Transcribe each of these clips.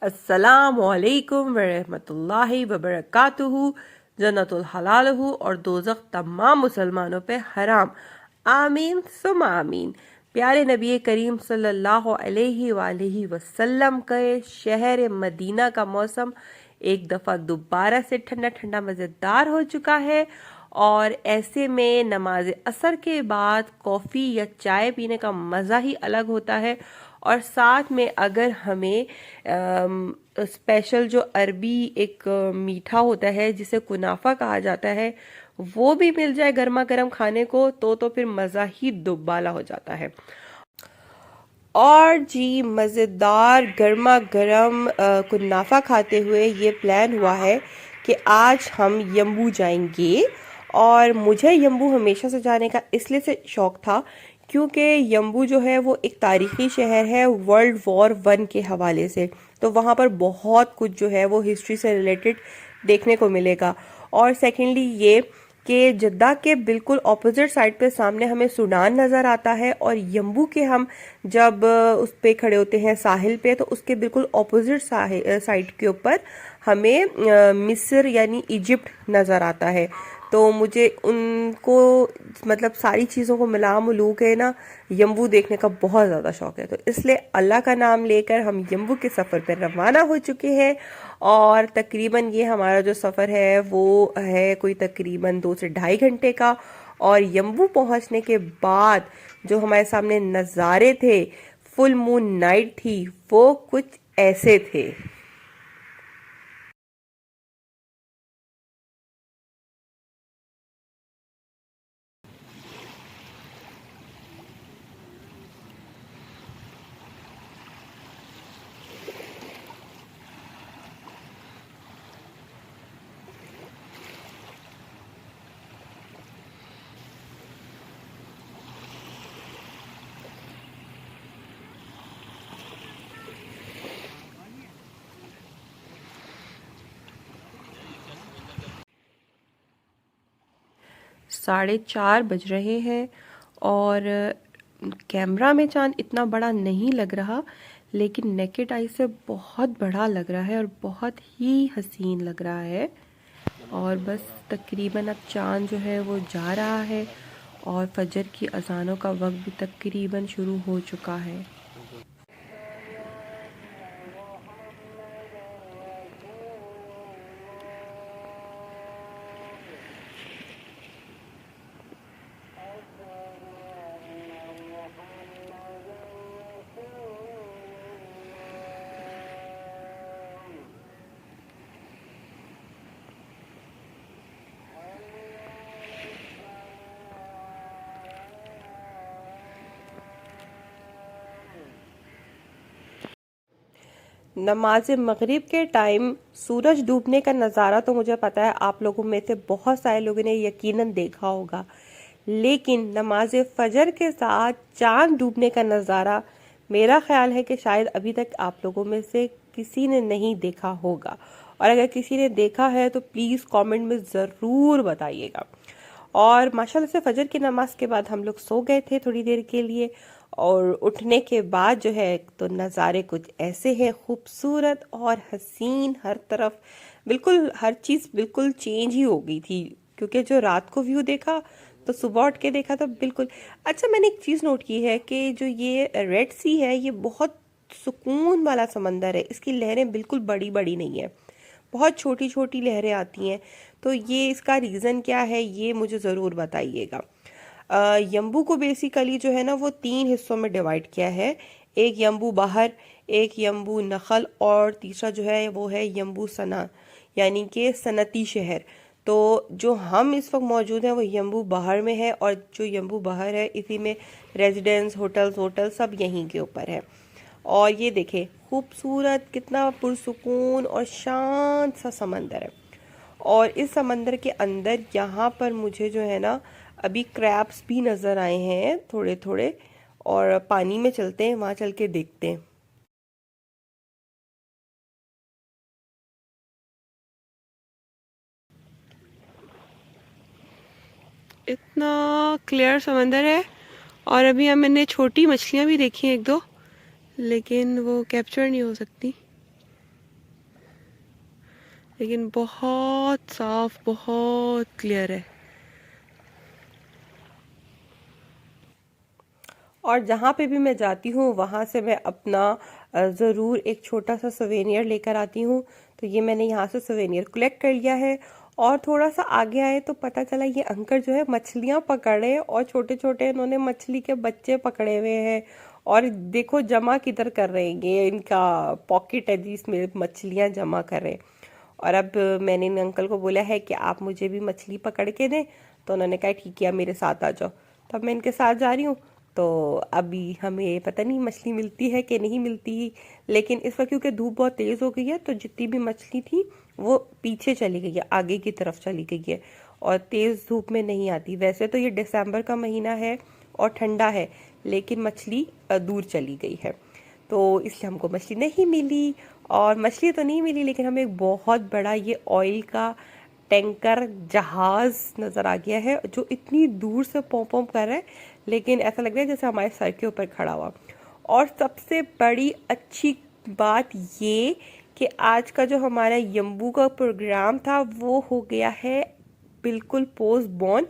अस्सलामुअलैकुम वरहमतुल्लाहि वबरकातुहू। जन्नतुल हलालहू और दोज़ख तमाम मुसलमानों पे हराम। आमीन सुम आमीन। प्यारे नबी करीम सल्लल्लाहु अलैहि वसल्लम के शहर मदीना का मौसम एक दफ़ा दोबारा से ठंडा ठंडा मज़ेदार हो चुका है और ऐसे में नमाज असर के बाद कॉफ़ी या चाय पीने का मज़ा ही अलग होता है। और साथ में अगर हमें स्पेशल जो अरबी एक मीठा होता है जिसे कुनाफा कहा जाता है वो भी मिल जाए गर्मा गर्म खाने को तो फिर मज़ा ही दुब्बाला हो जाता है। और जी मज़ेदार गर्मा गर्म कुनाफा खाते हुए ये प्लान हुआ है कि आज हम यम्बू जाएंगे। और मुझे यम्बू हमेशा से जाने का इसलिए से शौक़ था क्योंकि यम्बू जो है वो एक तारीख़ी शहर है वर्ल्ड वॉर 1 के हवाले से। तो वहाँ पर बहुत कुछ जो है वो हिस्ट्री से रिलेटेड देखने को मिलेगा। और सेकेंडली ये कि जद्दा के बिल्कुल ऑपोजिट साइड पे सामने हमें सूडान नज़र आता है और यम्बू के हम जब उस पे खड़े होते हैं साहिल पे तो उसके बिल्कुल ऑपोजिट साइड के ऊपर हमें मिस्र यानी इजिप्ट नज़र आता है। तो मुझे उनको मतलब सारी चीज़ों को मिला मिलू के ना यम्बू देखने का बहुत ज़्यादा शौक़ है। तो इसलिए अल्लाह का नाम लेकर हम यम्बू के सफ़र पर रवाना हो चुके हैं। और तकरीबन ये हमारा जो सफ़र है वो है कोई तकरीबन 2 से ढाई घंटे का। और यम्बू पहुंचने के बाद जो हमारे सामने नज़ारे थे, फुल मून नाइट थी, वो कुछ ऐसे थे। 4:30 बज रहे हैं और कैमरा में चांद इतना बड़ा नहीं लग रहा लेकिन नेकेड आई से बहुत बड़ा लग रहा है और बहुत ही हसीन लग रहा है। और बस तकरीबन अब चांद जो है वो जा रहा है और फजर की अजानों का वक्त भी तकरीबन शुरू हो चुका है। नमाज मगरिब के टाइम सूरज डूबने का नज़ारा तो मुझे पता है आप लोगों में से बहुत सारे लोगों ने यकीनन देखा होगा, लेकिन नमाज फजर के साथ चांद डूबने का नज़ारा मेरा ख्याल है कि शायद अभी तक आप लोगों में से किसी ने नहीं देखा होगा। और अगर किसी ने देखा है तो प्लीज़ कमेंट में ज़रूर बताइएगा। और माशाल्लाह से फजर की नमाज के बाद हम लोग सो गए थे थोड़ी देर के लिए। और उठने के बाद जो है तो नज़ारे कुछ ऐसे हैं खूबसूरत और हसीन, हर तरफ बिल्कुल हर चीज़ बिल्कुल चेंज ही हो गई थी क्योंकि जो रात को व्यू देखा तो सुबह उठ के देखा तो बिल्कुल। अच्छा, मैंने एक चीज़ नोट की है कि जो ये रेड सी है ये बहुत सुकून वाला समंदर है। इसकी लहरें बिल्कुल बड़ी बड़ी नहीं है, बहुत छोटी छोटी लहरें आती हैं। तो ये इसका रीज़न क्या है ये मुझे ज़रूर बताइएगा। यम्बू को बेसिकली जो है ना वो 3 हिस्सों में डिवाइड किया है। एक यम्बू बाहर, एक यम्बू नखल और तीसरा जो है वो है यम्बू सना यानी कि सनती शहर। तो जो हम इस वक्त मौजूद हैं वो यम्बू बाहर में है और जो यम्बू बाहर है इसी में रेजिडेंस होटल सब यहीं के ऊपर है। और ये देखें खूबसूरत कितना पुरसुकून और शांत सा समंदर है। और इस समंदर के अंदर यहाँ पर मुझे जो है ना अभी क्रैब्स भी नज़र आए हैं थोड़े थोड़े। और पानी में चलते हैं, वहाँ चल के देखते हैं। इतना क्लियर समंदर है और अभी मैंने छोटी मछलियाँ भी देखी हैं एक दो, लेकिन वो कैप्चर नहीं हो सकती। लेकिन बहुत साफ, बहुत क्लियर है। और जहाँ पे भी मैं जाती हूँ वहाँ से मैं अपना ज़रूर एक छोटा सा सवेनियर लेकर आती हूँ। तो ये मैंने यहाँ से सवेनियर कलेक्ट कर लिया है। और थोड़ा सा आगे आए तो पता चला ये अंकल जो है मछलियाँ पकड़े, और छोटे छोटे इन्होंने मछली के बच्चे पकड़े हुए हैं। और देखो जमा किधर कर रहे हैं, ये इनका पॉकेट है जिसमें मछलियाँ जमा कर रहे हैं। और अब मैंने इन अंकल को बोला है कि आप मुझे भी मछली पकड़ के दें, तो उन्होंने कहा ठीक है, मेरे साथ आ जाओ। तो अब मैं इनके साथ जा रही हूँ। तो अभी हमें पता नहीं मछली मिलती है कि नहीं मिलती, लेकिन इस वक्त क्योंकि धूप बहुत तेज़ हो गई है तो जितनी भी मछली थी वो पीछे चली गई है, आगे की तरफ चली गई है, और तेज़ धूप में नहीं आती। वैसे तो ये दिसंबर का महीना है और ठंडा है, लेकिन मछली दूर चली गई है, तो इसलिए हमको मछली नहीं मिली। और मछली तो नहीं मिली, लेकिन हमें एक बहुत बड़ा ये ऑयल का टैंकर जहाज नज़र आ गया है, जो इतनी दूर से पॉम पॉम कर रहा है, लेकिन ऐसा लग रहा है जैसे हमारे सर के ऊपर खड़ा हुआ। और सबसे बड़ी अच्छी बात ये कि आज का जो हमारा यम्बू का प्रोग्राम था वो हो गया है बिल्कुल पोस्टपोन,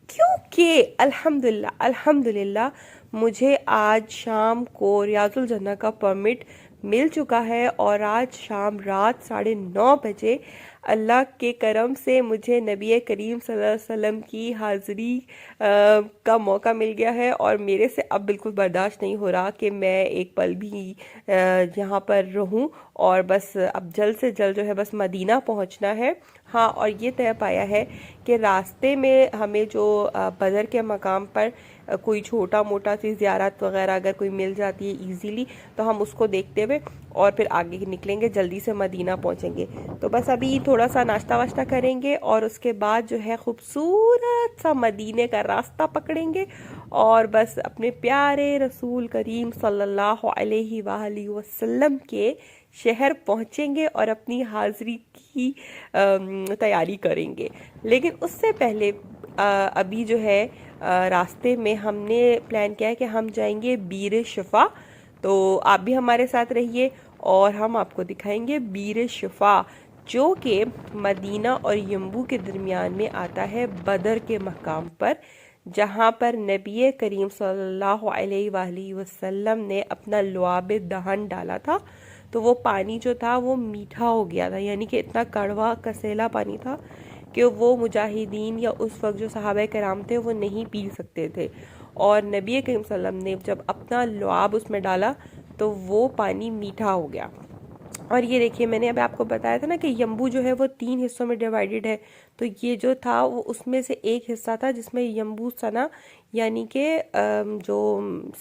क्योंकि अल्हम्दुलिल्लाह अल्हम्दुलिल्लाह मुझे आज शाम को रियाजुल जन्नह का परमिट मिल चुका है। और आज शाम रात 9:30 बजे अल्लाह के करम से मुझे नबी करीम सल्लल्लाहु अलैहि वसल्लम की हाज़िरी का मौका मिल गया है। और मेरे से अब बिल्कुल बर्दाश्त नहीं हो रहा कि मैं एक पल भी यहाँ पर रहूँ, और बस अब जल्द से जल्द जो है बस मदीना पहुँचना है। हाँ, और ये तय पाया है कि रास्ते में हमें जो बदर के मकाम पर कोई छोटा मोटा सी ज़ियारत वगैरह अगर कोई मिल जाती है इजीली, तो हम उसको देखते हुए और फिर आगे निकलेंगे, जल्दी से मदीना पहुंचेंगे। तो बस अभी थोड़ा सा नाश्ता वाश्ता करेंगे और उसके बाद जो है खूबसूरत सा मदीने का रास्ता पकड़ेंगे, और बस अपने प्यारे रसूल करीम सल्लल्लाहु अलैहि वसल्लम के शहर पहुंचेंगे और अपनी हाज़िरी की तैयारी करेंगे। लेकिन उससे पहले अभी जो है रास्ते में हमने प्लान किया है कि हम जाएंगे बीर शिफा। तो आप भी हमारे साथ रहिए और हम आपको दिखाएंगे बीर शिफा, जो कि मदीना और यम्बू के दरमियान में आता है बदर के मकाम पर, जहाँ पर नबी करीम सल्लल्लाहु अलैहि वसल्लम ने अपना लुआब दहन डाला था। तो वो पानी जो था वो मीठा हो गया था, यानी कि इतना कड़वा कसेला पानी था कि वो मुजाहिदीन या उस वक्त जो सहाबा कराम थे वो नहीं पी सकते थे। और नबी करीम सल्लल्लाहु अलैहि वसल्लम ने जब अपना लुआब उसमें डाला तो वो पानी मीठा हो गया। और ये देखिए, मैंने अभी आपको बताया था ना कि यम्बू जो है वो 3 हिस्सों में डिवाइडेड है। तो ये जो था वो उसमें से एक हिस्सा था जिसमें यम्बू सना, यानी कि जो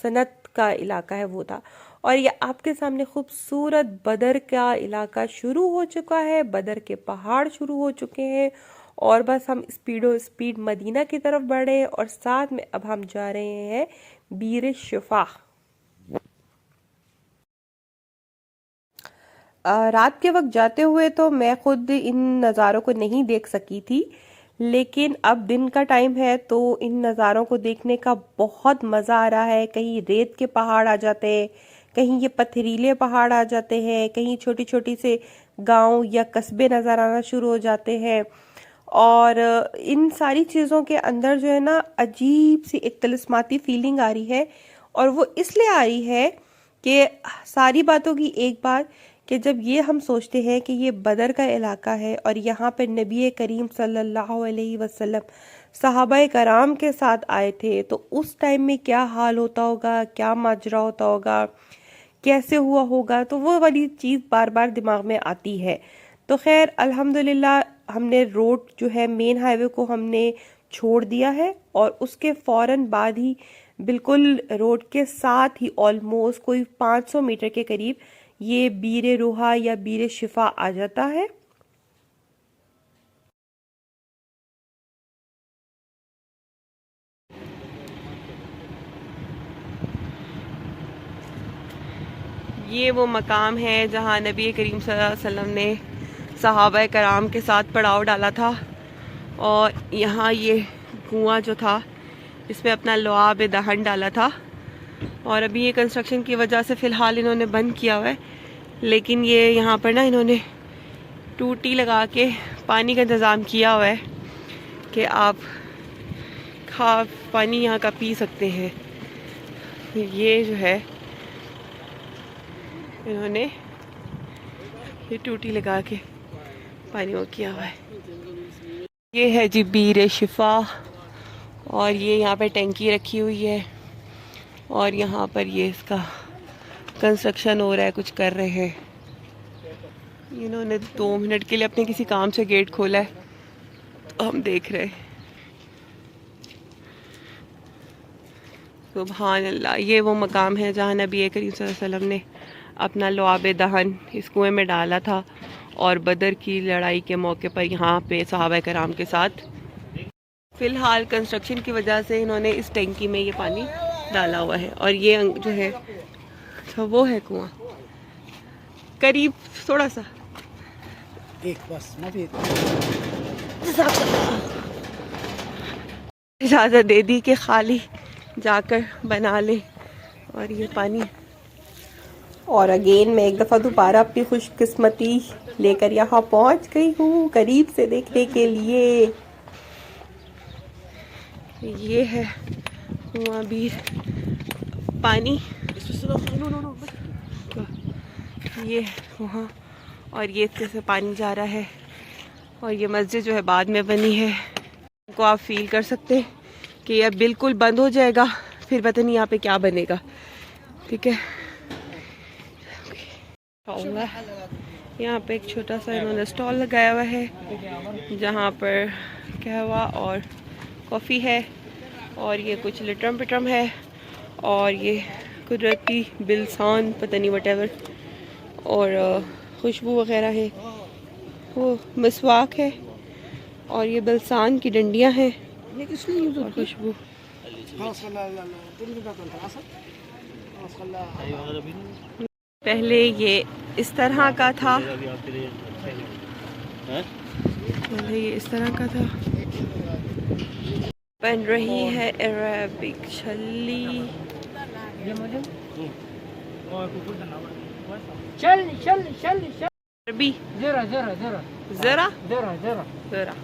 सनत का इलाका है वो था। और ये आपके सामने खूबसूरत बदर का इलाका शुरू हो चुका है, बदर के पहाड़ शुरू हो चुके हैं, और बस हम स्पीड मदीना की तरफ बढ़े, और साथ में अब हम जा रहे हैं बीर शिफा। रात के वक्त जाते हुए तो मैं खुद इन नज़ारों को नहीं देख सकी थी, लेकिन अब दिन का टाइम है तो इन नज़ारों को देखने का बहुत मज़ा आ रहा है। कहीं रेत के पहाड़ आ जाते हैं, कहीं ये पथरीले पहाड़ आ जाते हैं, कहीं छोटी छोटी से गांव या कस्बे नज़र आना शुरू हो जाते हैं। और इन सारी चीज़ों के अंदर जो है ना अजीब सी एक तिलिस्माती फीलिंग आ रही है। और वो इसलिए आ रही है कि सारी बातों की एक बात, कि जब ये हम सोचते हैं कि ये बदर का इलाका है और यहाँ पर नबी करीम सल्लल्लाहु अलैहि वसल्लम सहाबाए कराम के साथ आए थे, तो उस टाइम में क्या हाल होता होगा, क्या माजरा होता होगा, कैसे हुआ होगा, तो वो वाली चीज़ बार बार दिमाग में आती है। तो खैर अल्हम्दुलिल्लाह हमने रोड जो है मेन हाईवे को हमने छोड़ दिया है, और उसके फ़ौरन बाद ही बिल्कुल रोड के साथ ही ऑलमोस्ट कोई 500 मीटर के करीब ये बीर रूहा या बीर शिफा आ जाता है। ये वो मकाम है जहाँ नबी करीम सल्लल्लाहु अलैहि वसल्लम ने सहाबा कराम के साथ पड़ाव डाला था। और यहाँ ये कुआं जो था इसमें अपना लुआब दहन डाला था। और अभी ये कंस्ट्रक्शन की वजह से फ़िलहाल इन्होंने बंद किया हुआ है, लेकिन ये यहाँ पर ना इन्होंने टूटी लगा के पानी का इंतज़ाम किया हुआ है कि आप पानी यहाँ का पी सकते हैं। ये जो है इन्होंने ये टूटी लगा के पानी वो किया हुआ है। ये है जी बीर शिफा, और ये यहाँ पे टैंकी रखी हुई है, और यहाँ पर ये इसका कंस्ट्रक्शन हो रहा है, कुछ कर रहे हैं। इन्होंने 2 मिनट के लिए अपने किसी काम से गेट खोला है, तो हम देख रहे हैं। सुभान अल्लाह, ये वो मकाम है जहाँ नबी करीम सल्लल्लाहु अलैहि वसल्लम ने अपना लुआब दहन इस कुएं में डाला था, और बदर की लड़ाई के मौके पर यहाँ पे सहाबा कराम के साथ। फ़िलहाल कंस्ट्रक्शन की वजह से इन्होंने इस टैंकी में ये पानी डाला हुआ है, और ये जो है तो वो है कुआं करीब थोड़ा सा एक बस इजाज़त दे दी कि खाली जाकर बना ले। और ये पानी, और अगेन मैं एक दफ़ा दोबारा अपनी खुशकिस्मती लेकर यहाँ पहुँच गई हूँ करीब से देखने के लिए। ये है कुआं भी पानी, ये वहाँ, और ये इसके से पानी जा रहा है। और ये मस्जिद जो है बाद में बनी है, को आप फील कर सकते हैं कि अब बिल्कुल बंद हो जाएगा, फिर पता नहीं यहाँ पे क्या बनेगा। ठीक है, यहाँ पे एक छोटा सा इन्होंने स्टॉल लगाया हुआ है जहाँ पर कहवा और कॉफ़ी है, और ये कुछ लिटरम पिटरम है, और ये कुदरती बिलसान पता नहीं वटेवर, और खुशबू वगैरह है, वो मिसवाक है, और ये बिलसान की डंडियाँ हैं और खुशबू। पहले ये इस तरह का था, पहले ये इस तरह का था। बन रही है अरेबिक छल्ली। अरबी जरा जरा जरा जरा जरा जरा जरा।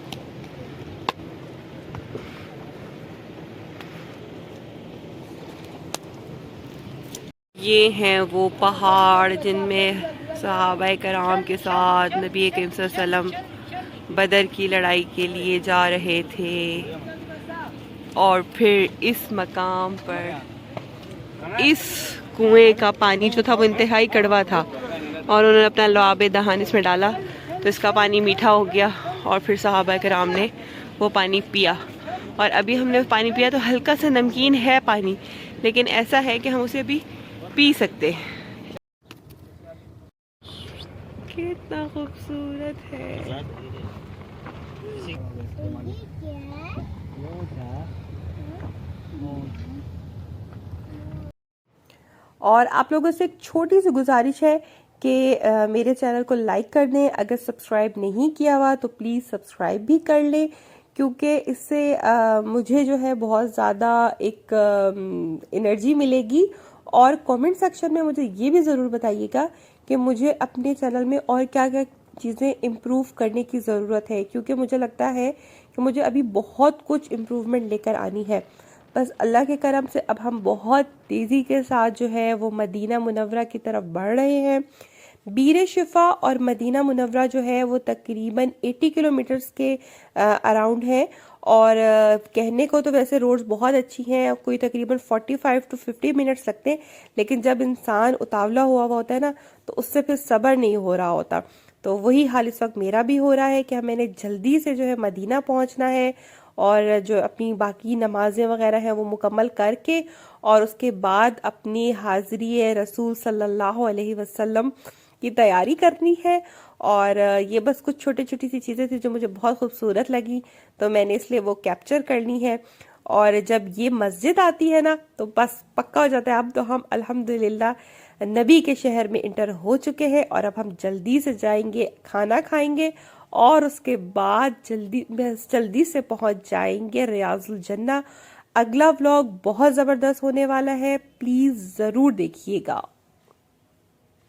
ये हैं वो पहाड़ जिनमें सहाबा कराम के साथ नबी करीम सल्लल्लाहु अलैहि वसल्लम बदर की लड़ाई के लिए जा रहे थे, और फिर इस मकाम पर इस कुएं का पानी जो था वो इंतहाई कड़वा था, और उन्होंने अपना लुआब दहन इसमें डाला तो इसका पानी मीठा हो गया, और फिर सहाबा कराम ने वो पानी पिया। और अभी हमने पानी पिया तो हल्का सा नमकीन है पानी, लेकिन ऐसा है कि हम उसे अभी पी सकते हैं। कितना खूबसूरत है। और आप लोगों से एक छोटी सी गुजारिश है कि मेरे चैनल को लाइक कर दें, अगर सब्सक्राइब नहीं किया हुआ तो प्लीज़ सब्सक्राइब भी कर लें, क्योंकि इससे मुझे जो है बहुत ज़्यादा एक एनर्जी मिलेगी। और कमेंट सेक्शन में मुझे ये भी ज़रूर बताइएगा कि मुझे अपने चैनल में और क्या क्या चीज़ें इम्प्रूव करने की ज़रूरत है, क्योंकि मुझे लगता है कि मुझे अभी बहुत कुछ इम्प्रूवमेंट लेकर आनी है। बस अल्लाह के करम से अब हम बहुत तेज़ी के साथ जो है वो मदीना मुनव्वरा की तरफ बढ़ रहे हैं। बीर शिफा और मदीना मुनव्वरा जो है वो तकरीबन 80 किलोमीटर्स के अराउंड है, और कहने को तो वैसे रोड्स बहुत अच्छी हैं, कोई तकरीबन 45 to 50 मिनट्स लगते हैं, लेकिन जब इंसान उतावला हुआ होता है ना तो उससे फिर सब्र नहीं हो रहा होता। तो वही हाल इस वक्त मेरा भी हो रहा है कि मैंने जल्दी से जो है मदीना पहुंचना है, और जो अपनी बाकी नमाजें वगैरह हैं वो मुकम्मल करके, और उसके बाद अपनी हाज़िरी रसूल सल्लल्लाहु अलैहि वसल्लम की तैयारी करनी है। और ये बस कुछ छोटी छोटी सी चीज़ें थी जो मुझे बहुत खूबसूरत लगी, तो मैंने इसलिए वो कैप्चर करनी है। और जब ये मस्जिद आती है ना तो बस पक्का हो जाता है अब तो हम अल्हम्दुलिल्लाह नबी के शहर में इंटर हो चुके हैं, और अब हम जल्दी से जाएंगे, खाना खाएंगे, और उसके बाद जल्दी से पहुंच जाएंगे रियाजुल जन्ना। अगला व्लॉग बहुत ज़बरदस्त होने वाला है, प्लीज़ ज़रूर देखिएगा।